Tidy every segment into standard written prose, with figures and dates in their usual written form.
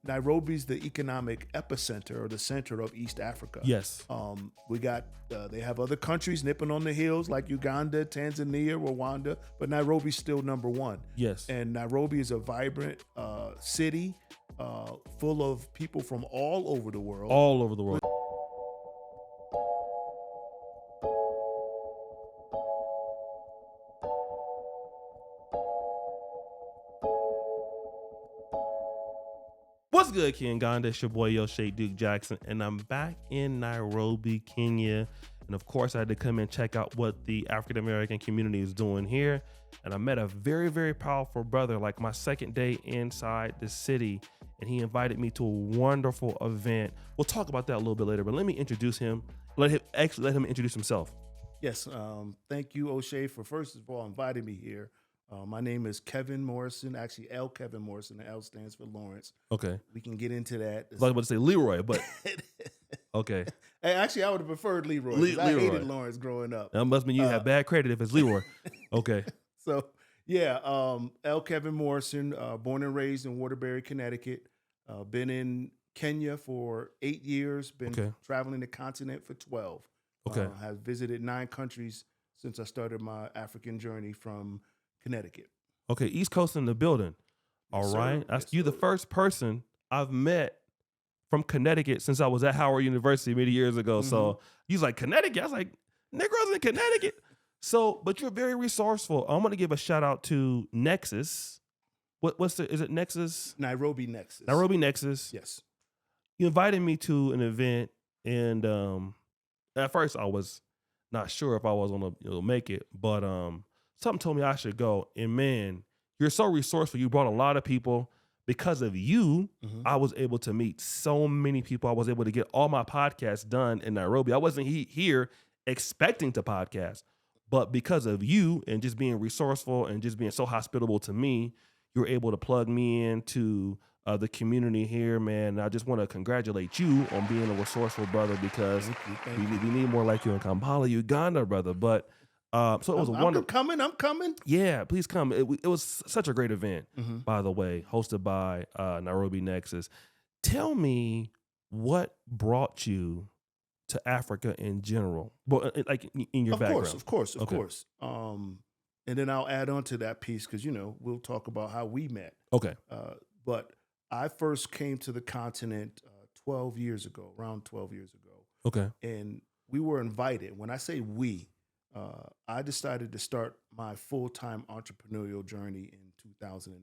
Nairobi's the economic epicenter or the center of East Africa. Yes. We got, they have other countries nipping on the heels like Uganda, Tanzania, Rwanda, but Nairobi's still number one. Yes. And Nairobi is a vibrant city full of people from all over the world. All over the world. What's good, Kenganda? It's your boy, Shea Duke Jackson, and I'm back in Nairobi, Kenya. And of course, I had to come and check out what the African-American community is doing here. And I met a very, very powerful brother, like my second day inside the city. And he invited me to a wonderful event. We'll talk about that a little bit later, but let me introduce him. Let him introduce himself. Yes. Thank you, O'Shea, for first of all inviting me here. My name is Kevin Morrison, actually L. Kevin Morrison. The L stands for Lawrence. Okay. We can get into that. I was about to say Leroy, but okay. Hey, actually, I would have preferred Leroy. I hated Lawrence growing up. That must mean you have bad credit if it's Leroy. Okay. So, yeah, L. Kevin Morrison, born and raised in Waterbury, Connecticut. Been in Kenya for 8 years. Been traveling the continent for 12. Okay. Have visited 9 countries since I started my African journey from Connecticut. Okay, East Coast in the building. All right. You're the first person I've met from Connecticut since I was at Howard University many years ago. Mm-hmm. So he's like, Connecticut? I was like, Negroes in Connecticut? So, but you're very resourceful. I'm going to give a shout out to Nexus. Is it Nexus? Nairobi Nexus. Nairobi Nexus. Yes. You invited me to an event, and at first I was not sure if I was going to make it, but something told me I should go. And man, you're so resourceful. You brought a lot of people. Because of you, I was able to meet so many people. I was able to get all my podcasts done in Nairobi. I wasn't here expecting to podcast, but because of you and just being resourceful and just being so hospitable to me, you were able to plug me into the community here, man. I just want to congratulate you on being a resourceful brother because we need more like you in Kampala, Uganda, brother. But so it was a wonderful. I'm coming. Yeah, please come. It was such a great event, by the way, hosted by Nairobi Nexus. Tell me what brought you to Africa in general, well, like in your background. Of course. And then I'll add on to that piece because we'll talk about how we met. Okay. But I first came to the continent 12 years ago, around 12 years ago. Okay. And we were invited. When I say we. I decided to start my full-time entrepreneurial journey in 2009.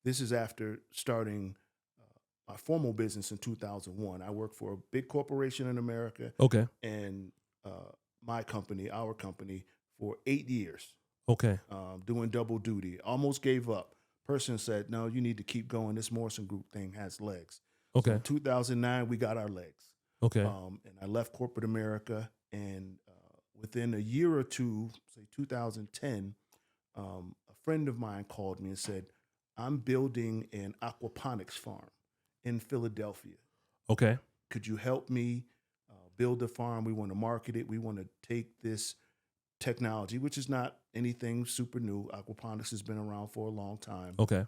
This is after starting my formal business in 2001. I worked for a big corporation in America. Okay. And our company, for 8 years. Okay. Doing double duty. Almost gave up. Person said, no, you need to keep going. This Morrison Group thing has legs. Okay. So in 2009, we got our legs. Okay. And I left corporate America and within a year or two, say 2010, a friend of mine called me and said, I'm building an aquaponics farm in Philadelphia. Okay. Could you help me build a farm? We want to market it. We want to take this technology, which is not anything super new. Aquaponics has been around for a long time. Okay.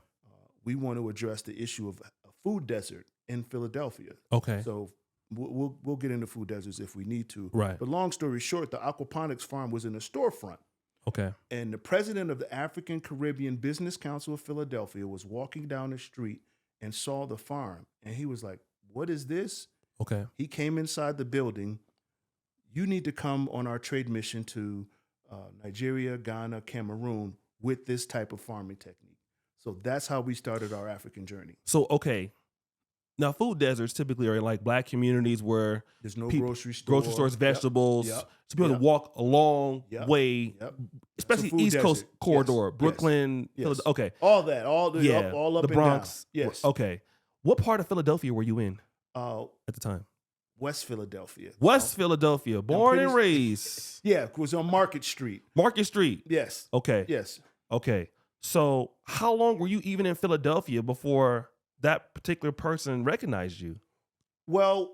We want to address the issue of a food desert in Philadelphia. Okay. So we'll get into food deserts if we need to. Right. But long story short, the aquaponics farm was in a storefront. Okay. And the president of the African Caribbean Business Council of Philadelphia was walking down the street and saw the farm. And he was like, what is this? Okay. He came inside the building. You need to come on our trade mission to Nigeria, Ghana, Cameroon with this type of farming technique. So that's how we started our African journey. So, okay. Now, food deserts typically are in like black communities where there's no grocery stores, vegetables. Yep. To be able to walk a long way, especially East Coast corridor, Brooklyn, yes. Okay. All that, all up the and Bronx. Down. Yes. Okay. What part of Philadelphia were you in at the time? West Philadelphia. Philadelphia, born and raised. Yeah, it was on Market Street. Market Street. Yes. Okay. Yes. Okay. So how long were you even in Philadelphia before that particular person recognized you? Well,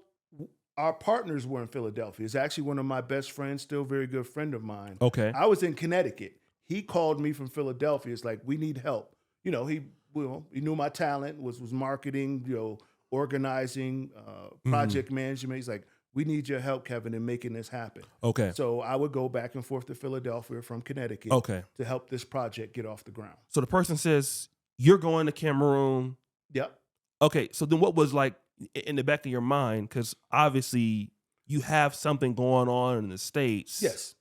our partners were in Philadelphia. It's actually one of my best friends, still a very good friend of mine. Okay. I was in Connecticut. He called me from Philadelphia. It's like, we need help. He knew my talent, was marketing, organizing, project management. He's like, we need your help, Kevin, in making this happen. Okay. So I would go back and forth to Philadelphia from Connecticut Okay. to help this project get off the ground. So the person says, you're going to Cameroon. Yep. Okay. So then what was like in the back of your mind? Because obviously you have something going on in the States. Yes.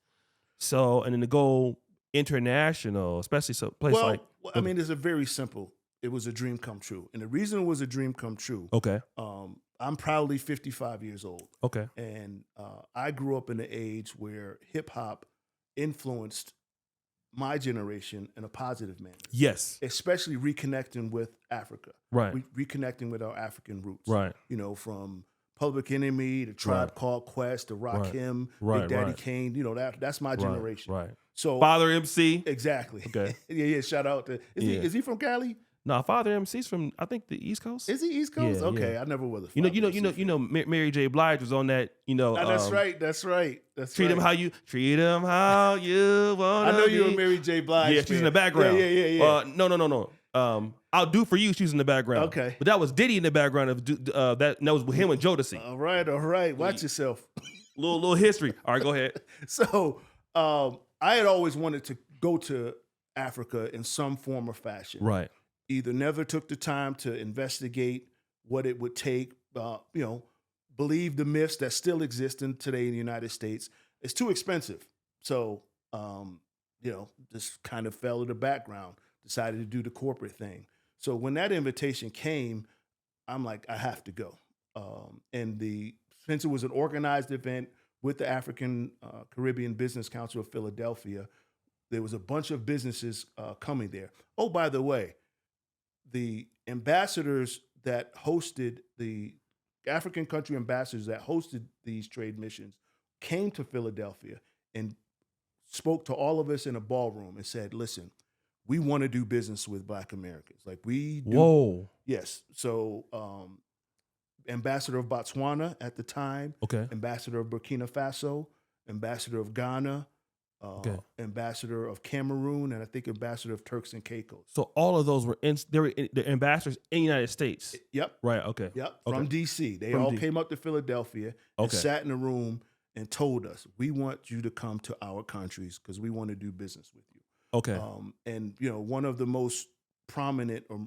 So, and then to go international, especially some place Well, like. I mean, it's a very simple. It was a dream come true. And the reason it was a dream come true, Okay. I'm proudly 55 years old. Okay. And I grew up in an age where hip hop influenced my generation in a positive manner. Yes. Especially reconnecting with Africa. Right. Reconnecting with our African roots. Right. You know, from Public Enemy, the Tribe Called Quest, the Rakim, Big Daddy Kane. You know, that's my generation. Right. So Father MC. Exactly. Okay. yeah. Shout out to is he from Cali? No, Father MC's from I think the East Coast. Is he East Coast? Yeah, okay, yeah. I never was. You know, Mary J. Blige was on that. You know, that's right. That's treat him how you wanna. I know be. you and Mary J. Blige. Yeah, she's in the background. Yeah. No. I'll do for you. She's in the background. Okay, but that was Diddy in the background of that. And that was with him and Jodeci. All right. Watch yourself. little history. All right, go ahead. So, I had always wanted to go to Africa in some form or fashion. Right. Either never took the time to investigate what it would take, believe the myths that still exist today in the United States. It's too expensive. So, just kind of fell to the background, decided to do the corporate thing. So when that invitation came, I'm like, I have to go. Since it was an organized event with the African Caribbean Business Council of Philadelphia, there was a bunch of businesses coming there. Oh, by the way, the ambassadors that hosted the African country ambassadors that hosted these trade missions came to Philadelphia and spoke to all of us in a ballroom and said, listen, we want to do business with Black Americans. Like we do. Whoa. Yes. So ambassador of Botswana at the time, okay, ambassador of Burkina Faso, ambassador of Ghana, ambassador of Cameroon, and I think ambassador of Turks and Caicos. So all of those were the ambassadors in the United States. Yep. Right. Okay. Yep. From DC. They all came up to Philadelphia and sat in a room and told us, we want you to come to our countries because we want to do business with you. Okay. And one of the most prominent, or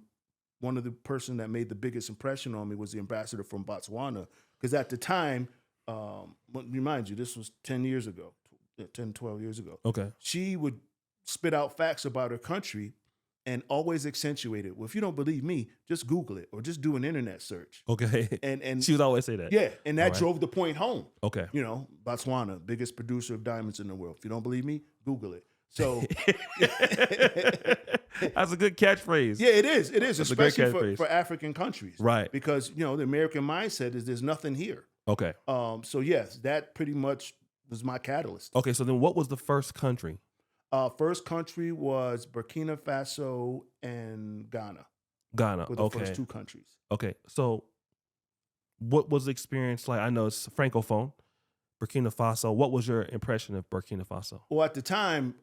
one of the person that made the biggest impression on me, was the ambassador from Botswana, because at the time, remind you, this was 10 years ago. 10, 12 years ago. Okay. She would spit out facts about her country and always accentuate it. Well, if you don't believe me, just Google it or just do an internet search. Okay. And she would always say that. Yeah. And that drove the point home. Okay. Botswana, biggest producer of diamonds in the world. If you don't believe me, Google it. So that's a good catchphrase. Yeah, it is. It is, that's especially for African countries. Right. Because, the American mindset is there's nothing here. Okay. So yes, that pretty much was my catalyst. Okay, so then what was the first country? First country was Burkina Faso and Ghana. Ghana, were the first two countries. Okay, so what was the experience like? I know it's Francophone, Burkina Faso. What was your impression of Burkina Faso? Well, at the time,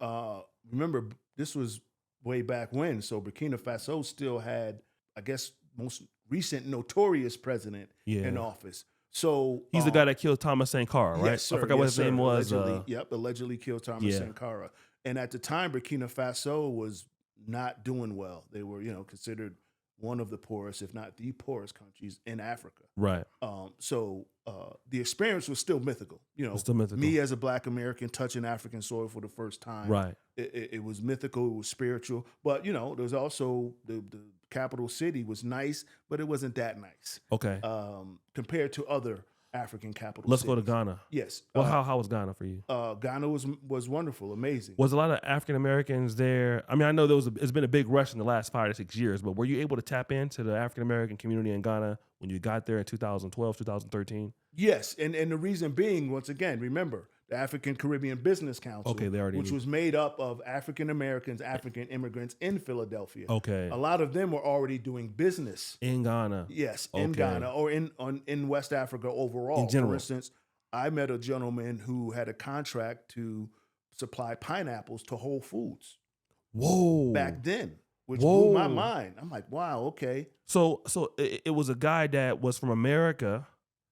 remember, this was way back when, so Burkina Faso still had, I guess, most recent notorious president in office. So he's the guy that killed Thomas Sankara, right? Yes, sir. I forgot what his name was. Allegedly killed Thomas Sankara. And at the time, Burkina Faso was not doing well. They were, considered one of the poorest, if not the poorest countries in Africa. Right. So the experience was still mythical. Still mythical. Me as a Black American touching African soil for the first time. Right. It was mythical. It was spiritual. But, there's also the capital city was nice, but it wasn't that nice. Okay. Compared to other African capitals. Let's go to Ghana. Yes. Well, how was Ghana for you? Ghana was wonderful, amazing. Was a lot of African Americans there? I mean, I know it's been a big rush in the last 5 to 6 years, but were you able to tap into the African American community in Ghana when you got there in 2012, 2013? Yes, and the reason being, once again, remember, the African Caribbean Business Council, which was made up of African Americans, African immigrants in Philadelphia. Okay. A lot of them were already doing business. In Ghana. Yes, in Ghana or in West Africa overall. In general. For instance, I met a gentleman who had a contract to supply pineapples to Whole Foods. Whoa. Back then. which blew my Whoa. mind. I'm like, wow, okay. So it was a guy that was from America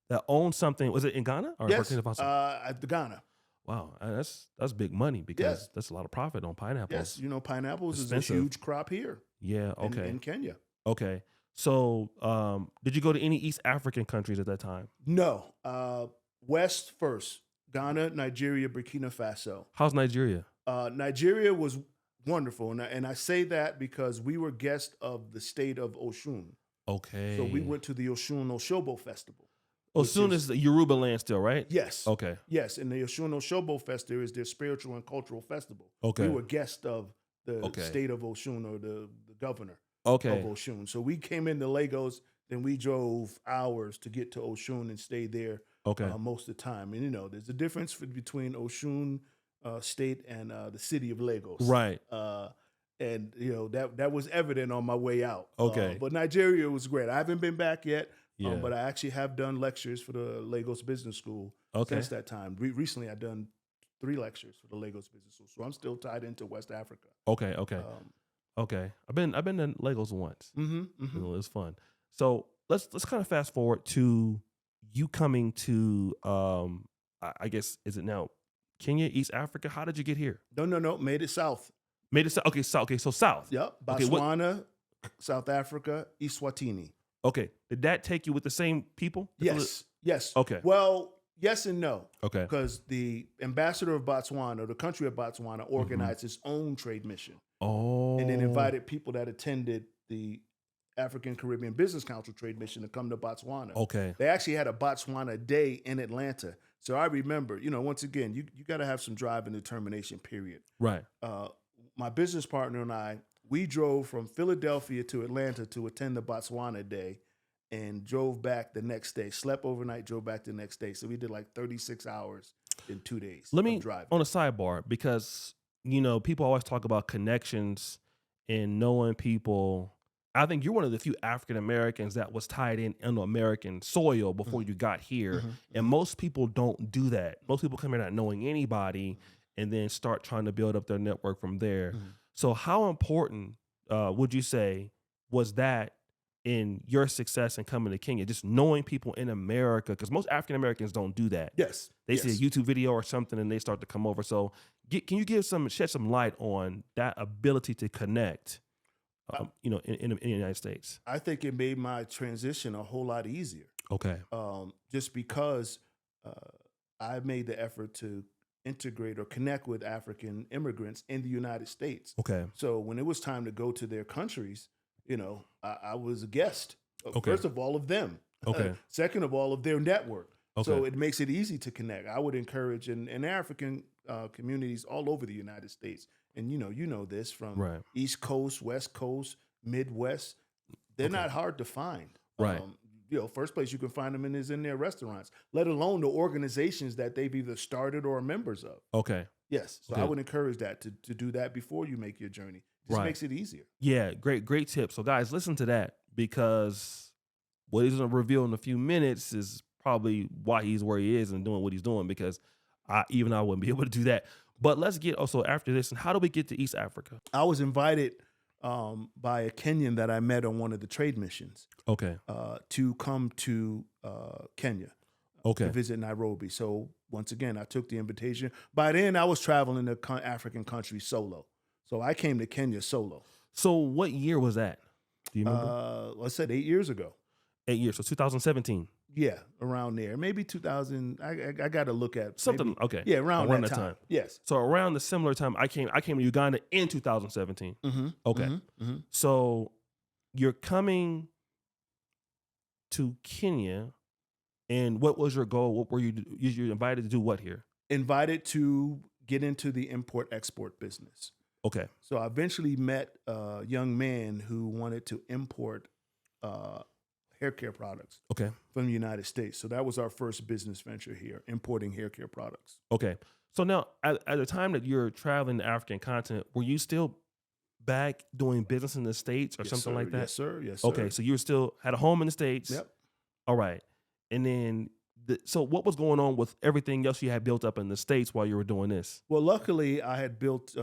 that owned something. Was it in Ghana or Yes, Burkina Faso? at the Ghana. Wow, that's big money because Yes. that's a lot of profit on pineapples. Yes, pineapples is a Expensive. huge crop here Yeah. Okay. in Kenya. Okay. So, did you go to any East African countries at that time? No, West first. Ghana, Nigeria, Burkina Faso. How's Nigeria? Nigeria was wonderful, and I say that because we were guests of the state of Osun. Okay. So we went to the Osun Oshobo Festival. Osun is the Yoruba land still, right? Yes. Okay. Yes, and the Osun Oshobo Festival is their spiritual and cultural festival. Okay. We were guests of the Okay. state of Osun, or the governor Okay. of Osun. So we came into Lagos, then we drove hours to get to Osun and stayed there Okay. most of the time. And there's a difference between Osun state and the city of Lagos. Right. And that was evident on my way out. Okay. But Nigeria was great. I haven't been back yet. Yeah. But I actually have done lectures for the Lagos Business School Okay. since that time. Recently, I've done 3 lectures for the Lagos Business School, so I'm still tied into West Africa. Okay. Okay. Okay. I've been to Lagos once. It was fun. So let's kind of fast forward to you coming to I guess, is it now Kenya, East Africa? How did you get here? No, made it south. Made it south. Okay, south. Okay, so south. Yep, Okay, Botswana, South Africa, Eswatini. Okay, did that take you with the same people? Yes. Okay. Well, yes and no. Okay. Because the ambassador of Botswana, or the country of Botswana, organized its own trade mission. Oh. And then invited people that attended the African Caribbean Business Council trade mission to come to Botswana. Okay. They actually had a Botswana Day in Atlanta. So I remember, once again, you got to have some drive and determination, period. Right. My business partner and I, we drove from Philadelphia to Atlanta to attend the Botswana Day, and drove back the next day. Slept overnight, drove back the next day. So we did like 36 hours in 2 days. Let me, of driving. on a sidebar, because, people always talk about connections and knowing people. I think you're one of the few African Americans that was tied in into American soil before you got here. And most people don't do that. Most people come here not knowing anybody and then start trying to build up their network from there. So how important would you say was that in your success in coming to Kenya, just knowing people in America? Because most African Americans don't do that. Yes. They see a YouTube video or something and they start to come over. So can you shed some light on that ability to connect, in the United States? I think it made my transition a whole lot easier. Okay. Just because I made the effort to integrate or connect with African immigrants in the United States. Okay. So when it was time to go to their countries, I was a guest. Okay. First of all, of them. Okay. Second of all, of their network. Okay. So it makes it easy to connect. I would encourage in African communities all over the United States, and you know this from Right. East Coast, West Coast, Midwest. They're Okay. not hard to find. Right. First place you can find them is in their restaurants, let alone the organizations that they've either started or are members of. Okay. Yes. So Okay. I would encourage that to do that before you make your journey. This Right. makes it easier. Yeah, great tip. So guys, listen to that, because what he's going to reveal in a few minutes is probably why he's where he is and doing what he's doing, because I wouldn't be able to do that. But let's get also after this, and how do we get to East Africa? I was invited by a Kenyan that I met on one of the trade missions Okay. to come to Kenya Okay. to visit Nairobi. So once again, I took the invitation. By then, I was traveling to African countries solo. So I came to Kenya solo. So what year was that? Do you remember? I said 8 years ago. 8 years. So 2017. Yeah, around there. Maybe 2000. I got to look at Something. maybe- Okay. Yeah, around that time. Yes. So around the similar time, I came to Uganda in 2017. Mm-hmm. Okay. Mm-hmm. So you're coming to Kenya, and what was your goal? What were you invited to do what here? Invited to get into the import-export business. Okay. So I eventually met a young man who wanted to import hair care products Okay. from the United States. So that was our first business venture here, importing hair care products. Okay. So now, at the time that you're traveling the African continent, were you still back doing business in the States or Yes, something sir. like that? Yes, sir. Yes, sir. Okay. So you were still had a home in the States. Yep. All right. And then, so what was going on with everything else you had built up in the States while you were doing this? Well, luckily, I had built,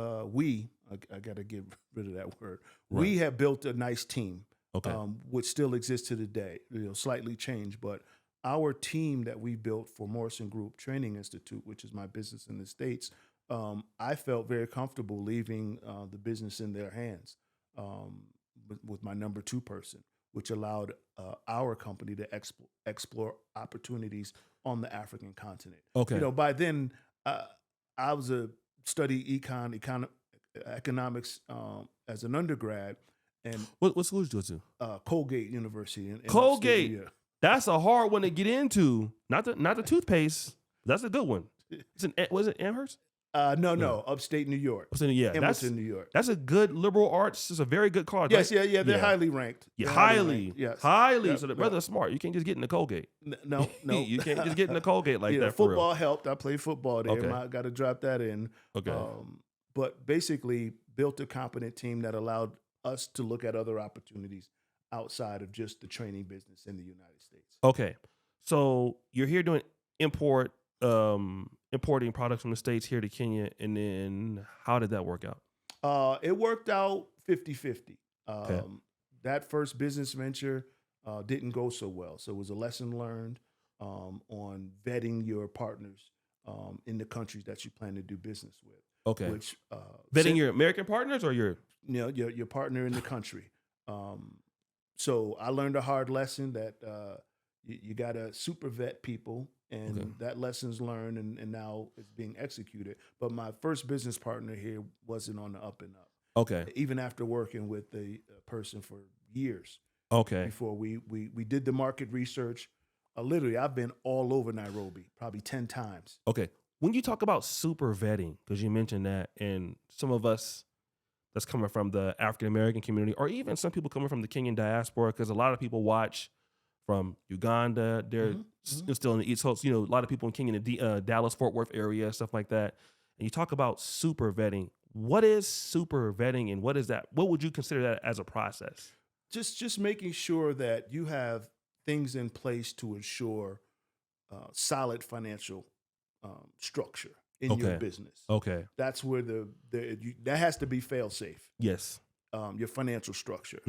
I got to get rid of that word. Right. We have built a nice team, Okay. which still exists to the day. Slightly changed, but our team that we built for Morrison Group Training Institute, which is my business in the States, I felt very comfortable leaving the business in their hands with my number two person, which allowed our company to explore opportunities on the African continent. Okay. By then, I was study economics as an undergrad, and What school did you go to? Colgate University. In Colgate. upstate New York. That's a hard one to get into. Not the toothpaste. That's a good one. Was it Amherst? No, upstate New York. Yeah, Hamilton, New York. That's a good liberal arts. It's a very good college. Yes, right? yeah, they're highly ranked. Yeah, They're highly. ranked, yes. Highly. Yep, So the brother's smart. You can't just get into Colgate. No. You can't just get into Colgate like that. For Football real. helped. I played football there. Okay. I got to drop that in. Okay. But basically built a competent team that allowed us to look at other opportunities outside of just the training business in the United States. Okay. So you're here doing importing products from the States here to Kenya, and then how did that work out? It worked out 50-50. Okay. That first business venture didn't go so well. So it was a lesson learned on vetting your partners in the countries that you plan to do business with. Okay. Which Vetting your American partners or your your partner in the country. So I learned a hard lesson that you got to super vet people, and that lesson's learned, and now it's being executed. But my first business partner here wasn't on the up and up. Okay. Even after working with the person for years. Okay. Before we did the market research. Literally, I've been all over Nairobi, probably 10 times. Okay. When you talk about super vetting, because you mentioned that, and some of us that's coming from the African American community, or even some people coming from the Kenyan diaspora, because a lot of people watch from Uganda. They're still in the East Coast. A lot of people in Kenya, the Dallas, Fort Worth area, stuff like that. And you talk about super vetting. What is super vetting, and what is that? What would you consider that as a process? Just making sure that you have things in place to ensure solid financial structure in your business. Okay. That's where that has to be fail safe. Yes. Your financial structure.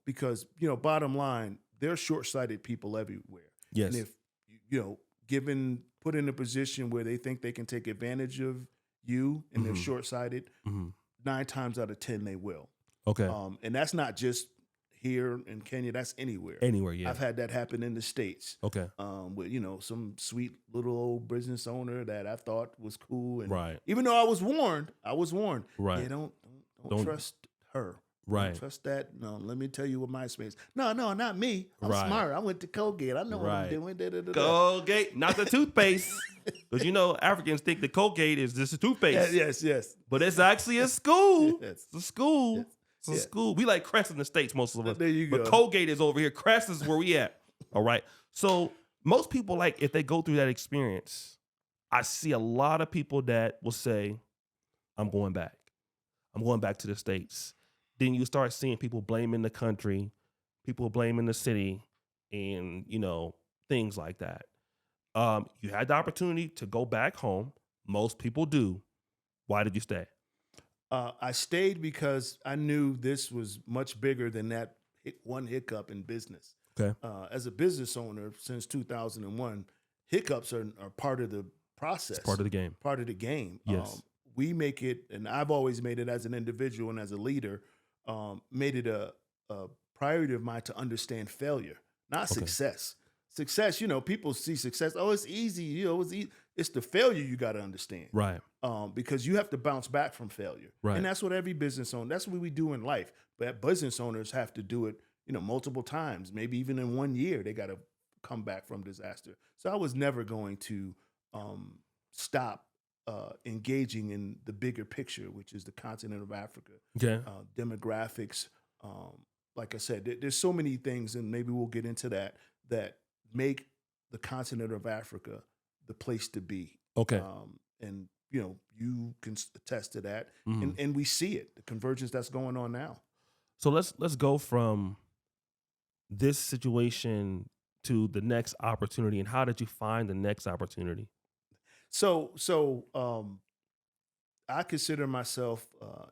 Because, bottom line, there are short-sighted people everywhere. Yes. And if, put in a position where they think they can take advantage of you and they're short-sighted, 9 times out of 10 they will. Okay. And that's not just here in Kenya, that's anywhere. Anywhere, yeah. I've had that happen in the States. Okay. With, some sweet little old business owner that I thought was cool. And right. even though I was warned. Right. Yeah, don't trust her. Right. Don't trust that. No, let me tell you what my experience. No, not me. I'm right. smart. I went to Colgate. I know what I'm doing. Colgate, not the toothpaste. Because Africans think the Colgate is just a toothpaste. Yes. But it's actually a school. Yes. It's a school. Yes. It's a school. We like Crest in the States, most of us. There you go. But Colgate is over here. Crest is where we at. All right. So most people, if they go through that experience, I see a lot of people that will say, I'm going back. I'm going back to the States. Then you start seeing people blaming the country, people blaming the city, and, things like that. You had the opportunity to go back home. Most people do. Why did you stay? I stayed because I knew this was much bigger than that one hiccup in business. Okay. As a business owner since 2001, hiccups are part of the process. It's part of the game. Part of the game. Yes. We make it, and I've always made it as an individual and as a leader, made it a priority of mine to understand failure, not success. Success, people see success. Oh, it's easy. It's the failure you got to understand. Right. Because you have to bounce back from failure. Right. And that's what every business owner, that's what we do in life. But business owners have to do it, multiple times. Maybe even in 1 year, they got to come back from disaster. So I was never going to stop engaging in the bigger picture, which is the continent of Africa. Okay. Demographics. Like I said, there's so many things, and maybe we'll get into that make the continent of Africa the place to be. Okay. And you can attest to that, and we see it, the convergence that's going on now. So let's go from this situation to the next opportunity, and how did you find the next opportunity? So I consider myself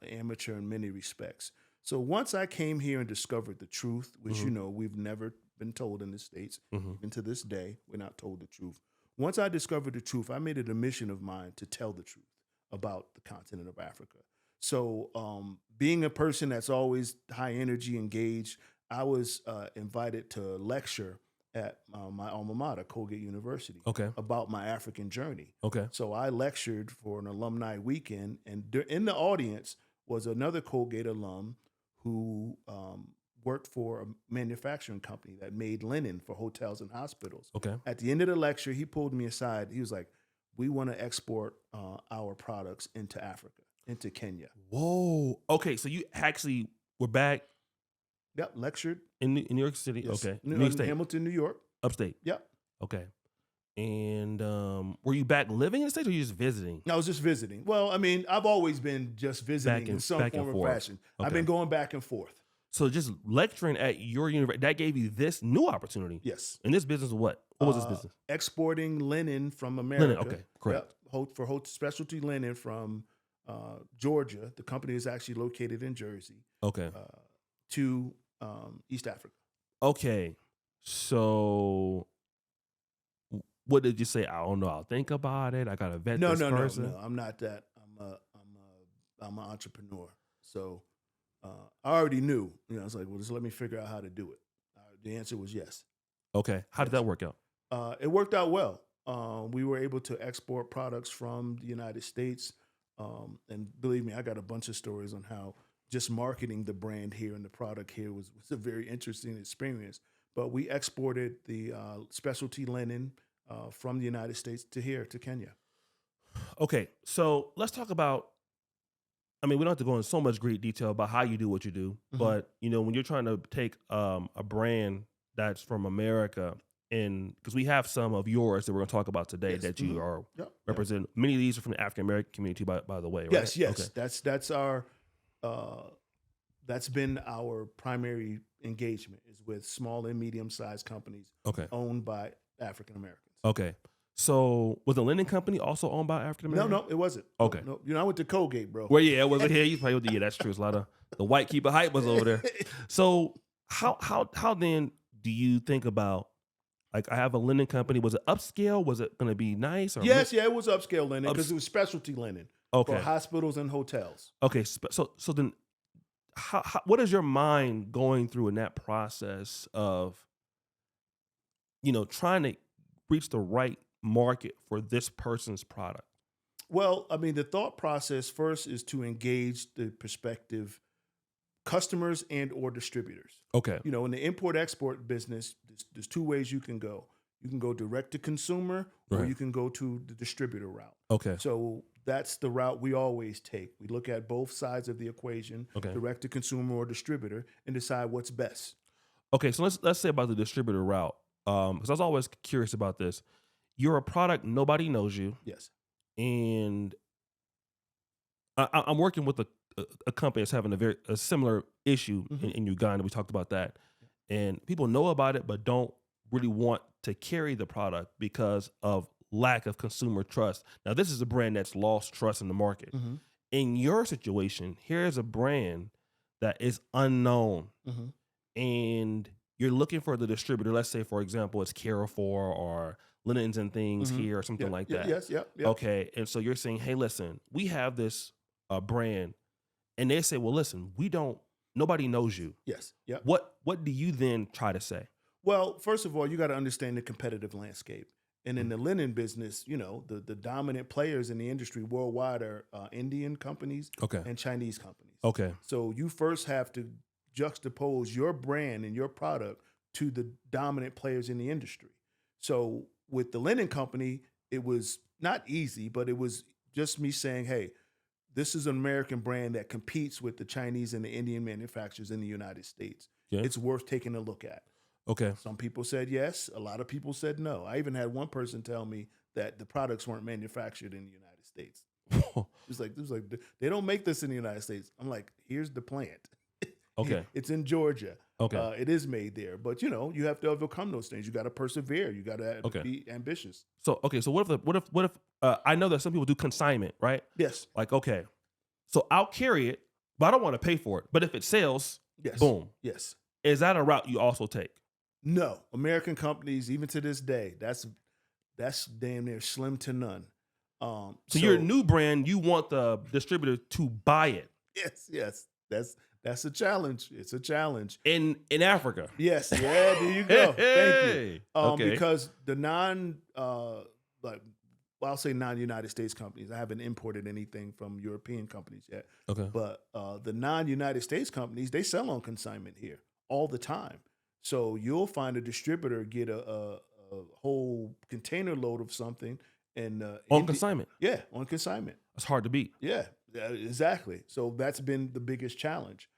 amateur in many respects. So once I came here and discovered the truth, which we've never been told in the States, even to this day, we're not told the truth. Once I discovered the truth, I made it a mission of mine to tell the truth about the continent of Africa. So being a person that's always high energy, engaged, I was invited to lecture at my alma mater, Colgate University, Okay. about my African journey. Okay. So I lectured for an alumni weekend, and in the audience was another Colgate alum who worked for a manufacturing company that made linen for hotels and hospitals. Okay. At the end of the lecture, he pulled me aside. He was like, "We want to export our products into Africa, into Kenya." Whoa. Okay. So you actually were back Yep, lectured. in New York City. Yes. Okay. New New York State. Hamilton, New York. Upstate. Yep. Okay. And were you back living in the States or were you just visiting? I was just visiting. Well, I mean, I've always been just visiting in some back and form or forth. fashion. I've Okay. been going back and forth. So just lecturing at your university, that gave you this new opportunity. Yes. And this business was what? What was this business? Exporting linen from America. Linen, okay, correct. Yep. For specialty linen from Georgia. The company is actually located in Jersey. Okay. To East Africa. Okay. So what did you say? I don't know. I'll think about it. I gotta vet this person. No. I'm not that. I'm an entrepreneur. So I already knew. I was like, well, just let me figure out how to do it. The answer was yes. Okay. How did that work out? It worked out well. We were able to export products from the United States. And believe me, I got a bunch of stories on how just marketing the brand here and the product here was a very interesting experience. But we exported the specialty linen from the United States to here, to Kenya. Okay. So let's talk about, I mean, we don't have to go into so much great detail about how you do what you do, but when you're trying to take a brand that's from America, and because we have some of yours that we're going to talk about today that you are represent. Many of these are from the African American community, by the way, right? Yes. Okay. That's our that's been our primary engagement, is with small and medium sized companies owned by African Americans. Okay. So was the linen company also owned by African Americans? No, it wasn't. Okay. No, I went to Colgate, bro. Well, yeah, it wasn't here. You probably yeah, that's true. It's a lot of the white keeper hype was over there. So how then do you think about, like, I have a linen company? Was it upscale? Was it going to be nice? Or Yes, it was upscale linen because it was specialty linen for hospitals and hotels. Okay, so then, how what is your mind going through in that process of, trying to reach the right market for this person's product? Well, I mean, the thought process first is to engage the prospective customers and or distributors. Okay. In the import-export business, there's two ways you can go. You can go direct to consumer, or you can go to the distributor route. Okay. So that's the route we always take. We look at both sides of the equation, direct to consumer or distributor, and decide what's best. Okay, so let's say about the distributor route, because I was always curious about this. You're a product, nobody knows you. Yes. And I'm working with a company that's having a similar issue in Uganda. We talked about that. And people know about it, but don't really want to carry the product because of lack of consumer trust. Now, this is a brand that's lost trust in the market. In your situation, here's a brand that is unknown. And you're looking for the distributor. Let's say, for example, it's Carrefour or Linens and Things here or something like that. Yes. Okay. And so you're saying, hey, listen, we have this brand. And they say, well, listen, nobody knows you. Yes. Yeah. What do you then try to say? Well, first of all, you got to understand the competitive landscape. And in the linen business, the dominant players in the industry worldwide are Indian companies and Chinese companies. Okay. So you first have to juxtapose your brand and your product to the dominant players in the industry. So with the linen company, it was not easy, but it was just me saying, hey, this is an American brand that competes with the Chinese and the Indian manufacturers in the United States. Yeah. It's worth taking a look at. Okay. Some people said yes. A lot of people said no. I even had one person tell me that the products weren't manufactured in the United States. It was like they don't make this in the United States. I'm like, here's the plant. Okay. It's in Georgia. Okay. It is made there, but you have to overcome those things. You got to persevere. You got to Okay. be ambitious. So what if I know that some people do consignment, right? Yes. Like, okay, so I'll carry it, but I don't want to pay for it. But if it sells, Yes. boom. Yes. Is that a route you also take? No, American companies, even to this day, that's damn near slim to none. So your new brand, you want the distributor to buy it. Yes. That's a challenge. It's a challenge In Africa. Yes. Yeah. There you go. Thank you. Okay. Because the I'll say non-United States companies. I haven't imported anything from European companies yet. Okay. But the non-United States companies, they sell on consignment here all the time. So you'll find a distributor get a whole container load of something and On consignment. Yeah, on consignment. It's hard to beat. Yeah, exactly. So that's been the biggest challenge.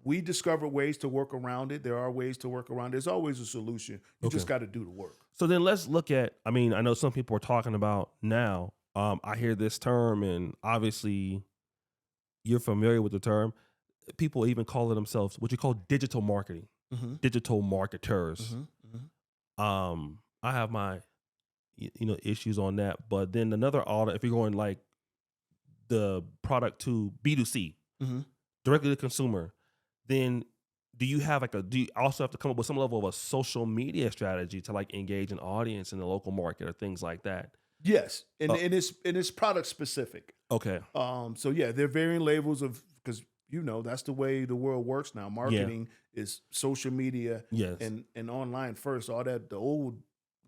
We discovered ways to work around it. There are ways to work around it. There's always a solution. You just got to do the work. So then let's look at, I know some people are talking about now. I hear this term, and obviously you're familiar with the term. People even call it themselves what you call digital marketing, digital marketers. I have my issues on that. But then another audit, if you're going like the product to B2C, directly to consumer, then do you also have to come up with some level of a social media strategy to like engage an audience in the local market or things like that? Yes, and it's product specific. Okay. So yeah, there are varying levels of, because that's the way the world works now. Marketing is social media, and online first. All that, the old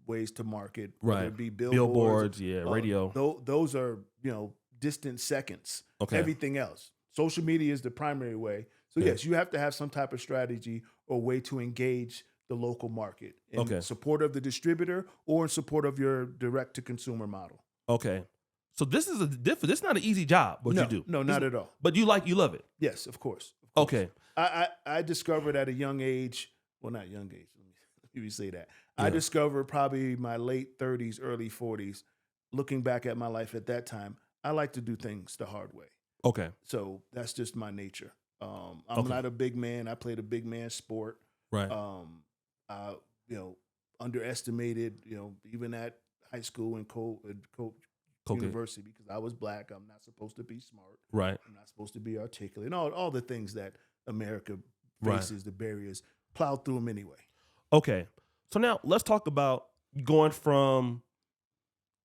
ways to market, whether it be billboards, radio. Those are distant seconds. Okay. Everything else, social media is the primary way. So yes, you have to have some type of strategy or way to engage the local market in support of the distributor or in support of your direct to consumer model. Okay. So this is this is not an easy job, what you do. No, not at all. But you love it. Yes, of course. Okay. I discovered at a young age, well, not young age, let me say that. Yeah. I discovered probably my late 30s, early 40s, looking back at my life at that time, I like to do things the hard way. Okay. So that's just my nature. I'm not a big man. I played a big man sport. Right. I underestimated, even at high school and Colgate University, because I was black. I'm not supposed to be smart. Right. I'm not supposed to be articulate. And all the things that America faces, the barriers, plowed through them anyway. Okay. So now let's talk about going from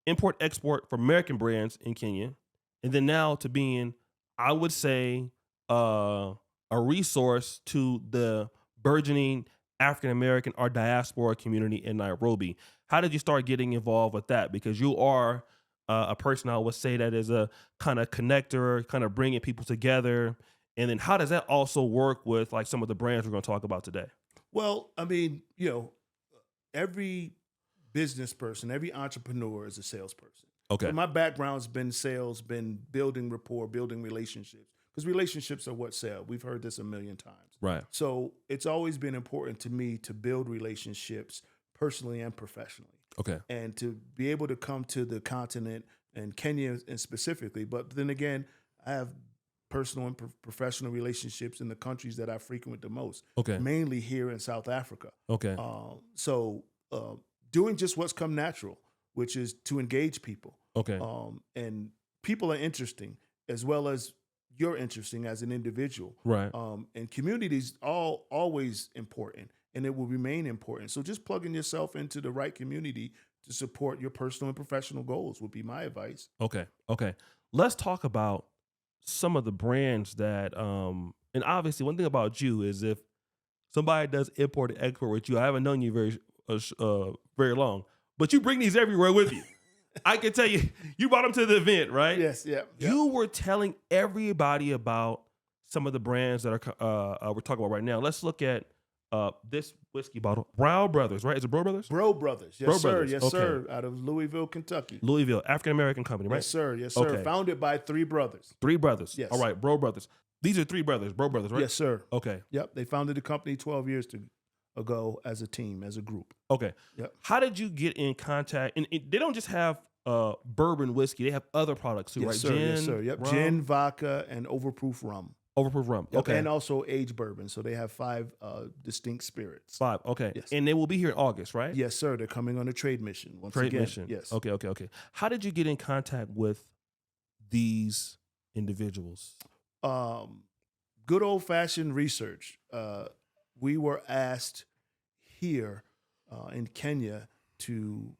import-export for American brands in Kenya, and then now to being, I would say, a resource to the burgeoning African-American or diaspora community in Nairobi. How did you start getting involved with that? Because you are a person, I would say, that is a kind of connector, kind of bringing people together. And then how does that also work with like some of the brands we're going to talk about today? Well, every business person, every entrepreneur is a salesperson. Okay. So my background's been sales, been building rapport, building relationships, because relationships are what sell. We've heard this a million times. Right. So it's always been important to me to build relationships personally and professionally. Okay. And to be able to come to the continent and Kenya and specifically, but then again, I have personal and professional relationships in the countries that I frequent the most. Okay. Mainly here in South Africa. Okay. So doing just what's come natural, which is to engage people. Okay. And people are interesting as well as you're interesting as an individual. Right. And communities always important, and it will remain important. So just plugging yourself into the right community to support your personal and professional goals would be my advice. Okay. Let's talk about some of the brands that, and obviously one thing about you is if somebody does import and export with you, I haven't known you very long, but you bring these everywhere with you. I can tell you brought them to the event, right? Yes, yeah. You were telling everybody about some of the brands that we're talking about right now. Let's look at this whiskey bottle, Brow Brothers, right? Is it Bro Brothers? Bro Brothers, yes, Bro sir, Brothers. yes, sir. Out of Louisville, Kentucky. Louisville, African American company, right? Yes, sir, yes, sir. Okay. Founded by three brothers. Three brothers. Yes. All right, Bro Brothers. These are three brothers, Bro Brothers, right? Yes, sir. Okay. Yep, they founded the company 12 years ago as a team, as a group. Okay. Yep. How did you get in contact? And they don't just have bourbon whiskey; they have other products too, yes, right? Sir, Gin, yes, sir. Yep. rum. Gin, vodka, and overproof rum. Overproof rum. Okay. And also aged bourbon. So they have 5 distinct spirits. 5. Okay. Yes. And they will be here in August, right? Yes, sir. They're coming on a trade mission once Trade again. mission. Yes. Okay. How did you get in contact with these individuals? Good old-fashioned research. We were asked here in Kenya to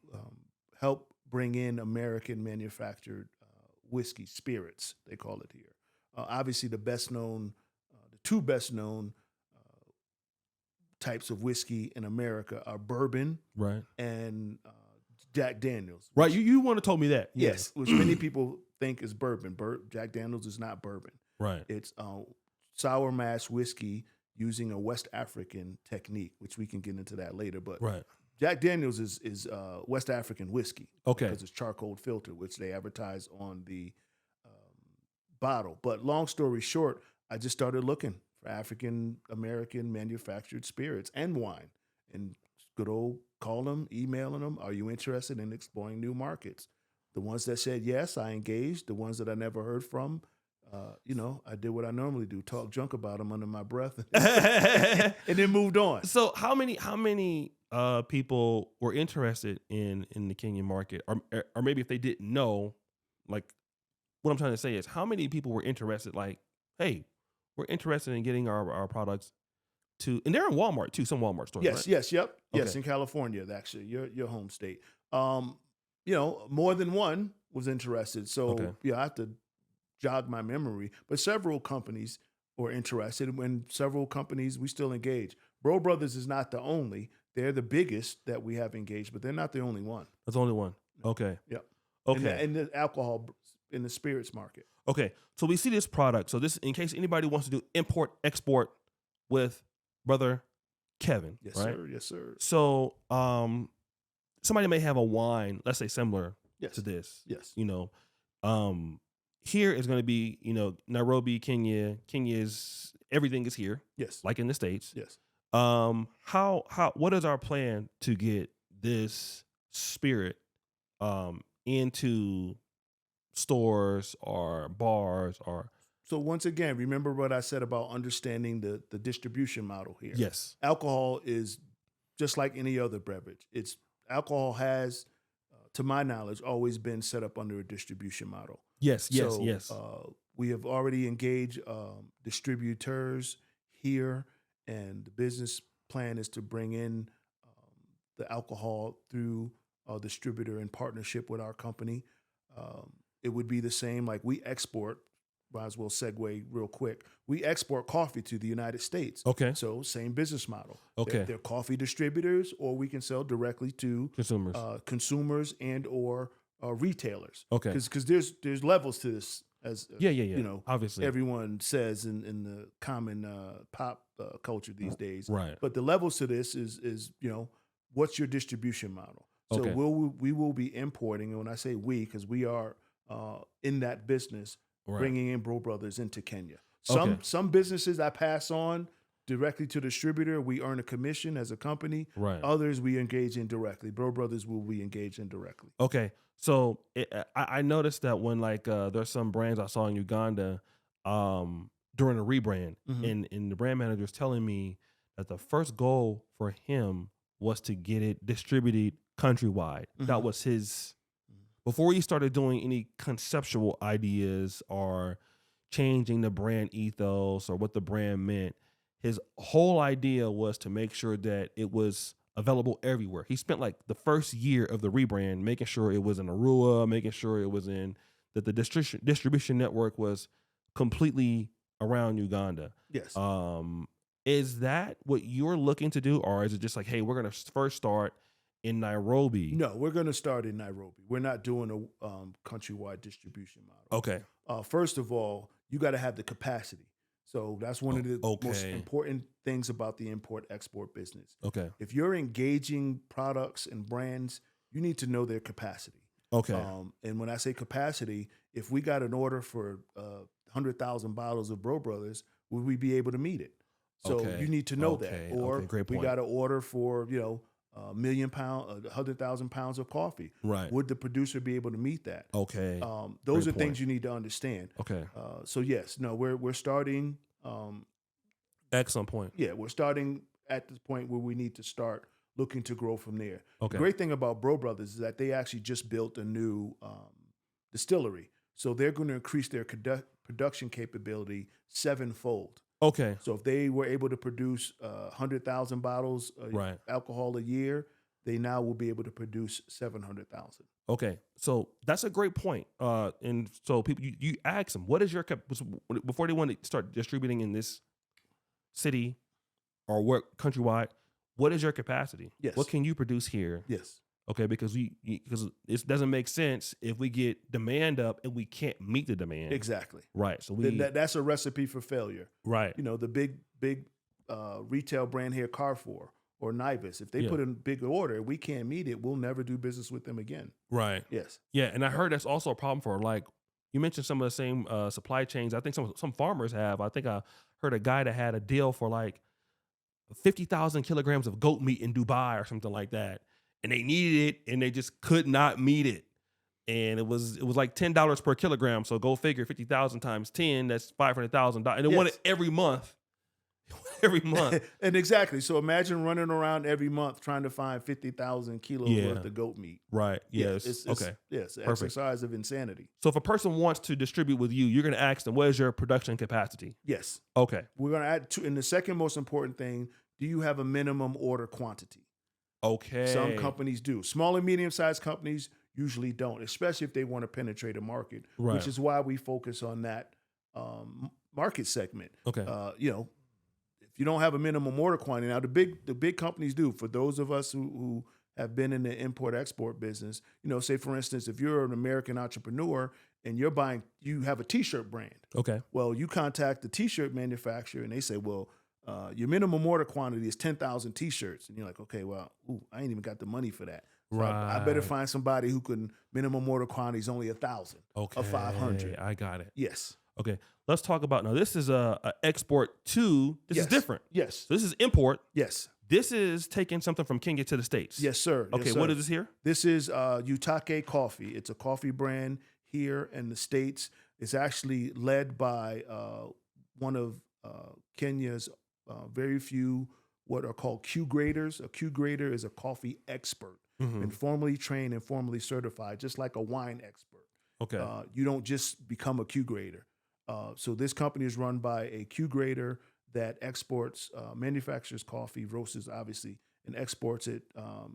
help bring in American manufactured whiskey spirits, they call it here. Obviously, the two best known types of whiskey in America are bourbon, right, and Jack Daniels. Right, you want to told me that. Yes, which many people think is bourbon. Jack Daniels is not bourbon. Right. It's sour mash whiskey using a West African technique, which we can get into that later. But right. Jack Daniels is West African whiskey. Okay. Because it's charcoal filter, which they advertise on the bottle. But long story short, I just started looking for African American manufactured spirits and wine, and good old calling them, emailing them. Are you interested in exploring new markets? The ones that said yes, I engaged. The ones that I never heard from, I did what I normally do: talk junk about them under my breath, and then moved on. So how many people were interested in the Kenyan market, or maybe if they didn't know, like what I'm trying to say is how many people were interested? Like, hey, we're interested in getting our products to, and they're in Walmart too. Some Walmart stores. Yes, right? yes, yep, yes. Okay. In California, actually, your home state. More than one was interested. So Okay. I have to jog my memory, but several companies were interested, and when several companies we still engage. Bro Brothers is not the only. They're the biggest that we have engaged, but they're not the only one. That's the only one. Okay. Yep. Okay. In the alcohol, in the spirits market. Okay. So we see this product. So this, in case anybody wants to do import export with Brother Kevin. Yes, right? sir. Yes, sir. So somebody may have a wine, let's say similar Yes. to this. Yes. Here is going to be, Nairobi, Kenya. Kenya's everything is here, Yes. like in the States. Yes. What is our plan to get this spirit into stores or bars or? So once again, remember what I said about understanding the distribution model here. Yes. Alcohol is just like any other beverage. Alcohol has, to my knowledge, always been set up under a distribution model. Yes. We have already engaged distributors here, and the business plan is to bring in the alcohol through a distributor in partnership with our company. It would be the same, like we export, might as well segue real quick. We export coffee to the United States. Okay. So same business model. Okay. They're coffee distributors, or we can sell directly to consumers and or retailers. Okay. Because there's levels to this, as obviously everyone says in the common pop culture these days. Right. But the levels to this is what's your distribution model? So Okay. we will be importing, and when I say we, because we are in that business, Right. bringing in Bro Brothers into Kenya. Okay. Some businesses I pass on directly to the distributor. We earn a commission as a company. Right. Others we engage in directly. Bro Brothers will be engaged in directly. Okay. So I noticed that when there's some brands I saw in Uganda during a rebrand, Mhm. and the brand manager was telling me that the first goal for him was to get it distributed countrywide. That was his, before he started doing any conceptual ideas or changing the brand ethos or what the brand meant. His whole idea was to make sure that it was available everywhere. He spent like the first year of the rebrand making sure it was in Arua, making sure it was that the distribution network was completely around Uganda. Yes. Is that what you're looking to do, or is it just like, hey, we're going to first start in Nairobi? No, we're going to start in Nairobi. We're not doing a countrywide distribution model. Okay. First of all, you got to have the capacity. So that's one of the most important things about the import-export business. Okay. If you're engaging products and brands, you need to know their capacity. Okay. And when I say capacity, if we got an order for 100,000 bottles of Bro Brothers, would we be able to meet it? So you need to know that. Or great we point. got an order for, 100,000 pounds of coffee. Right. Would the producer be able to meet that? Okay. Those Great are things point. you need to understand. Okay. So yes, no, we're starting Excellent point. Yeah, we're starting at the point where we need to start looking to grow from there. Okay. The great thing about Bro Brothers is that they actually just built a new distillery. So they're going to increase their production capability 7-fold. Okay. So if they were able to produce 100,000 bottles of Right. alcohol a year, they now will be able to produce 700,000. Okay, so that's a great point. And so people, you ask them, what is your before they want to start distributing in this city or work countrywide? What is your capacity? Yes. What can you produce here? Yes. Okay, because because it doesn't make sense if we get demand up and we can't meet the demand. Exactly. Right. So that's a recipe for failure. Right. You know, the big retail brand here, Carrefour or Nivus, if they put in a big order, we can't meet it, we'll never do business with them again. Right. Yes. Yeah, and I heard that's also a problem for, like, you mentioned some of the same supply chains. I think some farmers have. I think I heard a guy that had a deal for like 50,000 kilograms of goat meat in Dubai or something like that, and they needed it and they just could not meet it. And it was like $10 per kilogram. So go figure, 50,000 times 10, that's $500,000. And they want it every month. Every month. And exactly. So imagine running around every month trying to find 50,000 kilos worth of goat meat. Right. Yes. It's okay. Yes. Perfect. Exercise of insanity. So if a person wants to distribute with you, you're going to ask them, what is your production capacity? Yes. Okay. We're going to add to, and the second most important thing, do you have a minimum order quantity? Okay. Some companies do. Small and medium-sized companies usually don't, especially if they want to penetrate a market, which is why we focus on that market segment. Okay. You know, if you don't have a minimum order quantity, now the big companies do. For those of us who have been in the import-export business, you know, say for instance, if you're an American entrepreneur and you have a T-shirt brand. Okay. Well, you contact the T-shirt manufacturer and they say, well, your minimum order quantity is 10,000 T-shirts. And you're like, okay, well, I ain't even got the money for that. So Right. I better find somebody who can, minimum order quantity is only 1,000 or 500. I got it. Yes. Okay. Let's talk about, now this is a export to, this is different. Yes. So this is import. Yes. This is taking something from Kenya to the States. Yes, sir. Okay. Yes, sir. What is this here? This is Utake Coffee. It's a coffee brand here in the States. It's actually led by one of Kenya's very few what are called Q graders. A Q grader is a coffee expert, and formally trained and formally certified, just like a wine expert. Okay. You don't just become a Q grader. So this company is run by a Q grader that exports, manufactures coffee, roasts obviously, and exports it,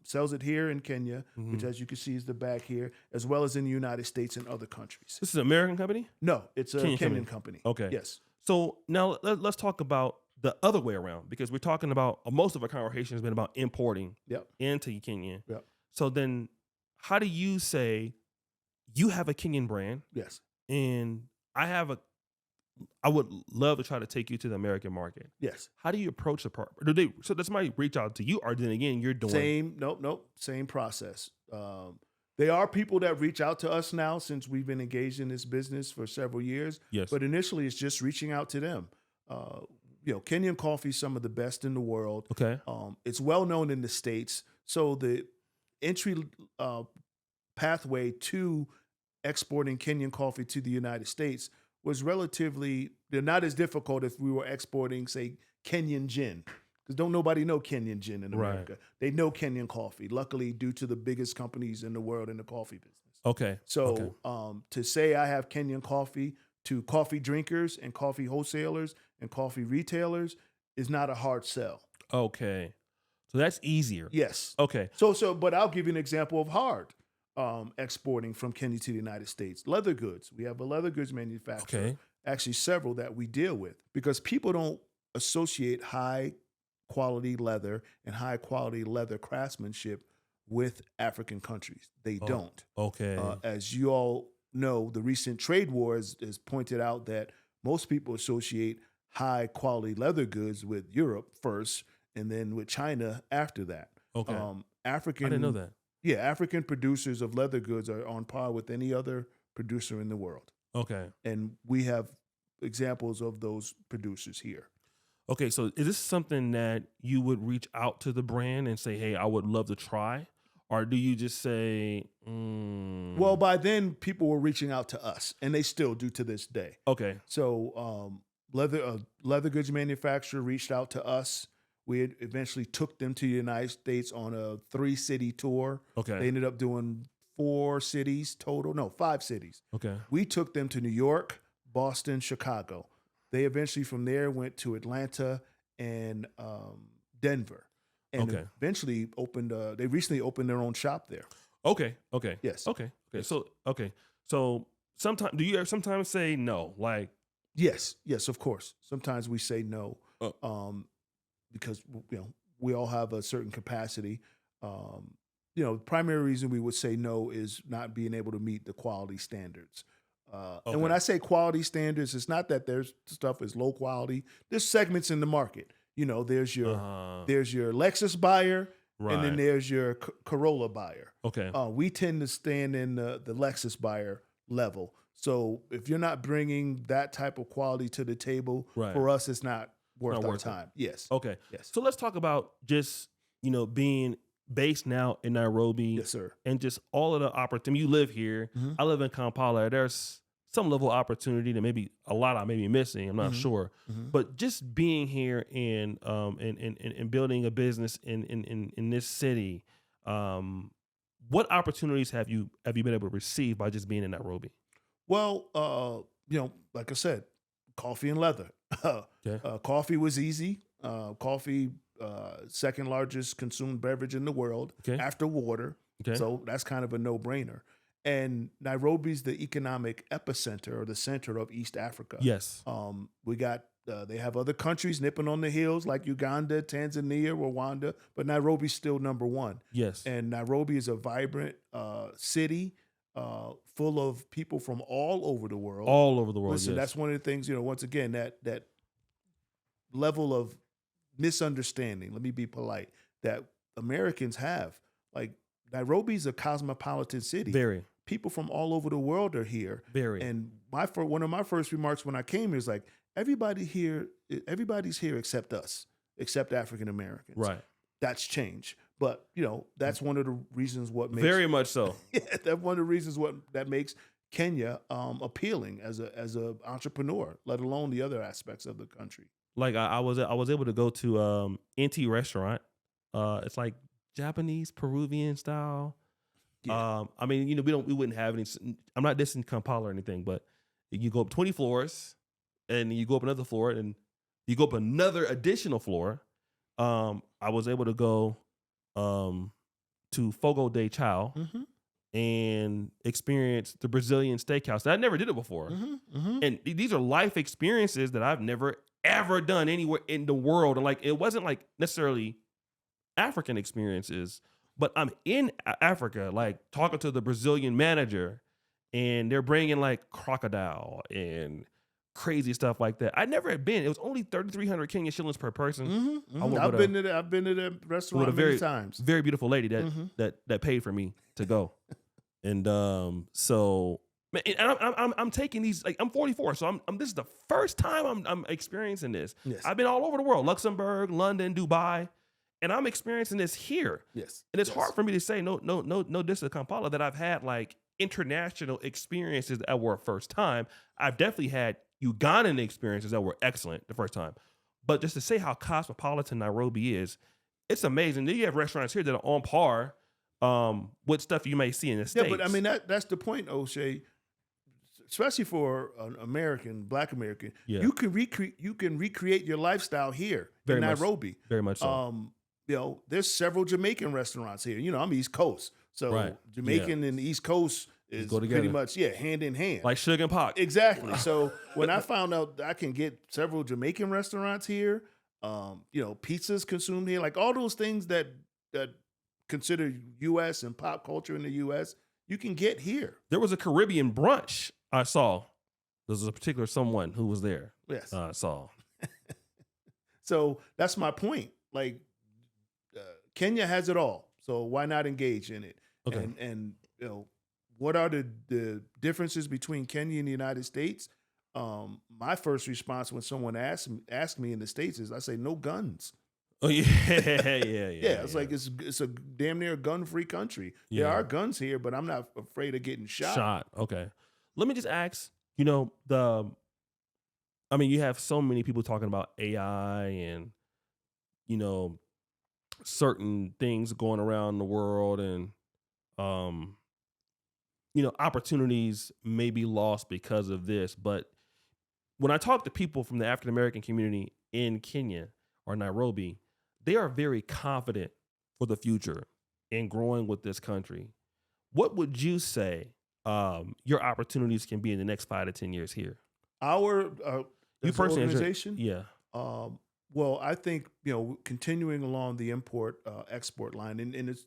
sells it here in Kenya, which as you can see is the back here, as well as in the United States and other countries. This is an American company? No, it's a Kenyan company. Okay. Yes. So now let's talk about the other way around, because we're talking about, most of our conversation has been about importing into Kenya. Yep. So then how do you say you have a Kenyan brand? Yes. And I would love to try to take you to the American market. Yes. How do you approach the part? So does somebody reach out to you, or then again, you're doing same process. There are people that reach out to us now since we've been engaged in this business for several years. Yes. But initially it's just reaching out to them. You know, Kenyan coffee is some of the best in the world. Okay. It's well known in the States. So the entry pathway to exporting Kenyan coffee to the United States was relatively, they're not as difficult if we were exporting, say, Kenyan gin. Because don't nobody know Kenyan gin in America. Right. They know Kenyan coffee, luckily due to the biggest companies in the world in the coffee business. Okay. So to say I have Kenyan coffee to coffee drinkers and coffee wholesalers and coffee retailers is not a hard sell. Okay. So that's easier. Yes. Okay. So, but I'll give you an example of hard exporting from Kenya to the United States. Leather goods. We have a leather goods manufacturer. Okay. Actually, several that we deal with, because people don't associate high quality leather and high quality leather craftsmanship with African countries. They don't. Okay. As you all know, the recent trade war has pointed out that most people associate high quality leather goods with Europe first, and then with China after that. Okay. African, I didn't know that. Yeah, African producers of leather goods are on par with any other producer in the world. Okay. And we have examples of those producers here. Okay, so is this something that you would reach out to the brand and say, hey, I would love to try? Or do you just say, Well, by then people were reaching out to us, and they still do to this day. Okay. So leather goods manufacturer reached out to us. We had eventually took them to the United States on a 3-city tour. Okay. They ended up doing 4 cities total. No, 5 cities. Okay. We took them to New York, Boston, Chicago. They eventually from there went to Atlanta and Denver. And Okay. eventually they recently opened their own shop there. Okay. Okay. Yes. Okay. Yes. So sometimes, do you ever sometimes say no? Like, Yes, of course. Sometimes we say no, because we all have a certain capacity. The primary reason we would say no is not being able to meet the quality standards. And when Okay. I say quality standards, it's not that there's stuff is low quality. There's segments in the market. There's your Lexus buyer, and then right. there's your Corolla buyer. Okay. We tend to stand in the Lexus buyer level. So if you're not bringing that type of quality to the table, Right. for us, it's not worth Not our worth it. time. Yes. Okay. Yes. So let's talk about just, being based now in Nairobi Yes, sir. and just all of the opportunity. You live here. Mhm. I live in Kampala. There's some level of opportunity that maybe a lot I may be missing. I'm not Mhm. sure. Mhm. But just being here and building a business in this city, what opportunities have you been able to receive by just being in Nairobi? Well, like I said, coffee and leather. Okay. Coffee was easy. Coffee, second largest consumed beverage in the world Okay. after water. Okay. So that's kind of a no-brainer. And Nairobi's the economic epicenter or the center of East Africa. Yes. We got they have other countries nipping on the heels like Uganda, Tanzania, Rwanda, but Nairobi's still number one. Yes. And Nairobi is a vibrant city full of people from all over the world. All over the world. Listen, yes. that's one of the things, once again, that level of misunderstanding, let me be polite, that Americans have. Like, Nairobi's a cosmopolitan city. Very. People from all over the world are here. Very. And one of my first remarks when I came here is like, everybody's here except us, except African Americans. Right. That's change. But, that's one of the reasons what makes Very much so. yeah, that's one of the reasons that makes Kenya appealing as a entrepreneur, let alone the other aspects of the country. Like I was able to go to NT restaurant. It's like Japanese Peruvian style. Yeah. We wouldn't have any. I'm not dissing Kampala or anything, but you go up 20 floors, and you go up another floor, and you go up another additional floor. I was able to go to Fogo de Chao and experience the Brazilian steakhouse. I never did it before, and these are life experiences that I've never ever done anywhere in the world. And like, it wasn't like necessarily African experiences, but I'm in Africa, like talking to the Brazilian manager, and they're bringing like crocodile and crazy stuff like that. I never had been. It was only 3,300 Kenyan shillings per person. I've been to that restaurant many times. Very beautiful lady that paid for me to go, and so. Man, and I'm taking these, like, I'm 44, so I'm this is the first time I'm experiencing this. Yes. I've been all over the world, Luxembourg, London, Dubai, and I'm experiencing this here. Yes. And it's hard for me to say no this to Kampala that I've had like international experiences that were first time. I've definitely had Ugandan experiences that were excellent the first time. But just to say how cosmopolitan Nairobi is, it's amazing. Then you have restaurants here that are on par with stuff you may see in the States. Yeah, but I mean that's the point, O'Shea. Especially for an Black American, you can recreate your lifestyle here in Nairobi. Very much so. There's several Jamaican restaurants here. I'm East Coast, so Jamaican and the East Coast is pretty much hand in hand, like sugar and Pac. Exactly. So when I found out I can get several Jamaican restaurants here, pizzas consumed here, like all those things that consider U.S. and pop culture in the U.S. you can get here. There was a Caribbean brunch I saw. There was a particular someone who was there. Yes. I saw. So that's my point. Like, Kenya has it all. So why not engage in it? Okay. And what are the differences between Kenya and the United States? My first response when someone asked me in the States is I say no guns. Oh yeah. It's like it's a damn near gun-free country. Yeah. There are guns here, but I'm not afraid of getting shot. Okay. Let me just ask, I mean, you have so many people talking about AI and, you know, certain things going around the world, and um, opportunities may be lost because of this. But when I talk to people from the African American community in Kenya or Nairobi, they are very confident for the future in growing with this country. What would you say your opportunities can be in the next 5 to 10 years here? Our You as an personally, organization, yeah. well, I think continuing along the import export line, and it's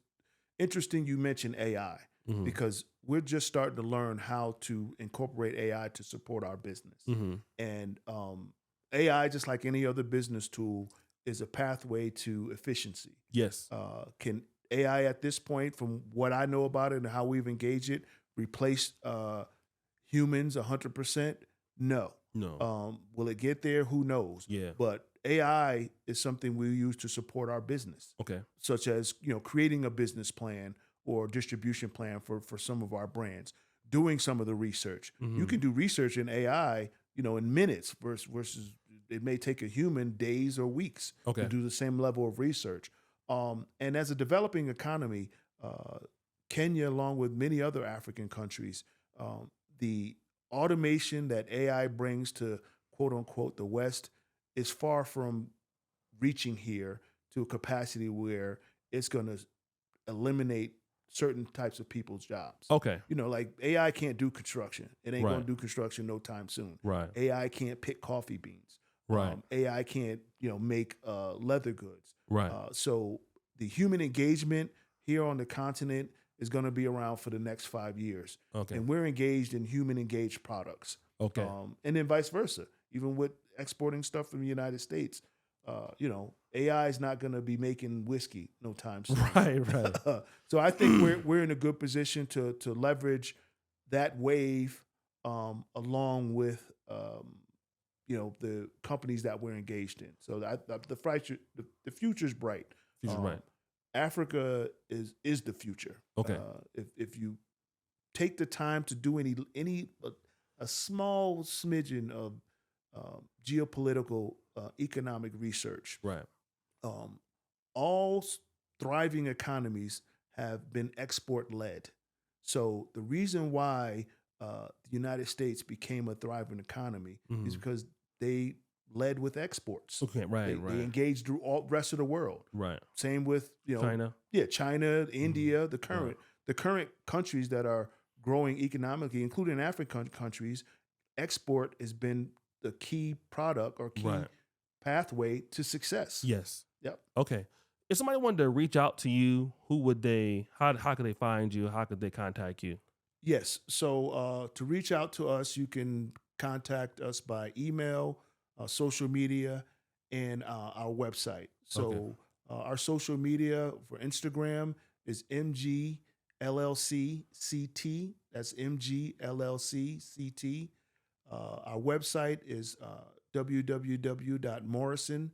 interesting you mentioned AI Hmm. because we're just starting to learn how to incorporate AI to support our business. Hmm. And AI, just like any other business tool, is a pathway to efficiency. Yes. Can AI at this point, from what I know about it and how we've engaged it, replace humans 100%? No. No. Will it get there? Who knows? Yeah. But AI is something we use to support our business, Okay. such as creating a business plan or distribution plan for some of our brands, doing some of the research. You Mhm. can do research in AI, in minutes versus it may take a human days or weeks to Okay. do the same level of research. And as a developing economy, Kenya, along with many other African countries, the automation that AI brings to quote unquote the West is far from reaching here to a capacity where it's going to eliminate certain types of people's jobs. Okay. Like AI can't do construction. It ain't going Right. to do construction no time soon. Right. AI can't pick coffee beans. Right. AI can't, make leather goods. Right. So the human engagement here on the continent is going to be around for the next 5 years. Okay. And we're engaged in human engaged products. Okay. And then vice versa. Even with exporting stuff from the United States, AI is not going to be making whiskey no time soon. Right. So I think we're in a good position to leverage that wave along with the companies that we're engaged in. So the future's bright. Future's Um, right. Africa is the future. Okay. If you take the time to do a small smidgen of geopolitical economic research, Right. all thriving economies have been export led. So the reason why the United States became a thriving economy is Mhm. because they led with exports. Okay. Right. They Right. engaged through all rest of the world. Right. Same with China. China, India, the Right. current countries that are growing economically, including African countries. Export has been the key product or key Right. pathway to success. Yes. Yep. Okay. If somebody wanted to reach out to you, who would they? How could they find you? How could they contact you? Yes. So to reach out to us, you can contact us by email, social media, and our website. So our social media for Instagram is MGLLCCT. That's MGLLCCT. Our website is www.morrison,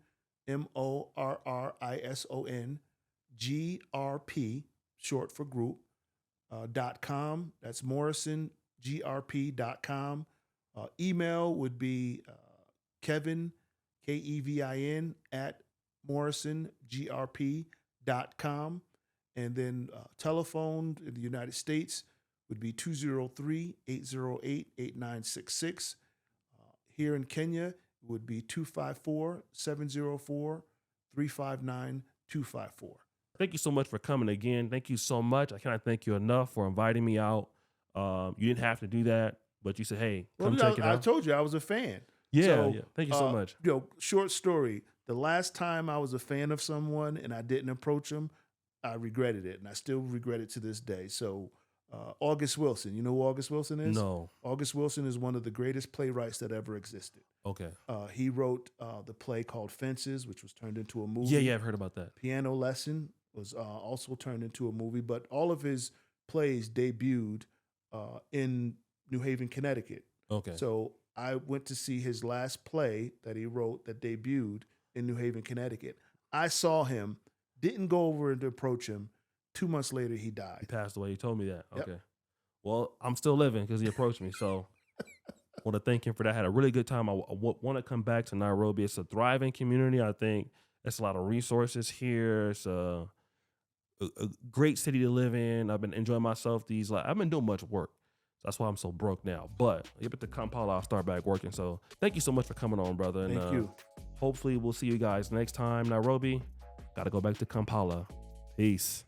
MORRISON, GRP, short for group, .com. That's morrisongrp.com. Email would be Kevin, KEVIN, at morrisongrp.com. And then telephone in the United States would be 203-808-8966. Here in Kenya, it would be 254-704-359-254. Thank you so much for coming again. Thank you so much. I cannot thank you enough for inviting me out. You didn't have to do that, but you said, "Hey, come check it I out." told you I was a fan. Yeah, So, yeah. Thank you so much. Short story. The last time I was a fan of someone and I didn't approach them, I regretted it, and I still regret it to this day. So, August Wilson, you know who August Wilson is? No. August Wilson is one of the greatest playwrights that ever existed. Okay. He wrote the play called Fences, which was turned into a movie. Yeah, I've heard about that. Piano Lesson was also turned into a movie, but all of his plays debuted in New Haven, Connecticut. Okay. So I went to see his last play that he wrote that debuted in New Haven, Connecticut. I saw him, didn't go over and approach him. 2 months later, he He died. passed away. You told me that. Yep. Okay. Well, I'm still living because he approached me. So want to thank him for that. I had a really good time. I want to come back to Nairobi. It's a thriving community. I think there's a lot of resources here. It's a great city to live in. I've been enjoying myself. I've been doing much work. That's why I'm so broke now. But if at the Kampala, I'll start back working. So thank you so much for coming on, brother. And Thank you. hopefully we'll see you guys next time. Nairobi, got to go back to Kampala. Peace.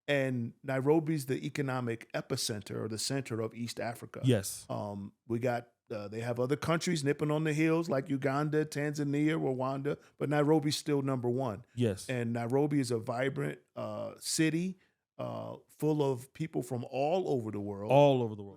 And Nairobi's the economic epicenter or the center of East Africa. Yes. We got They have other countries nipping on the heels like Uganda, Tanzania, Rwanda, but Nairobi's still number one. Yes. And Nairobi is a vibrant city full of people from all over the world. All over the world.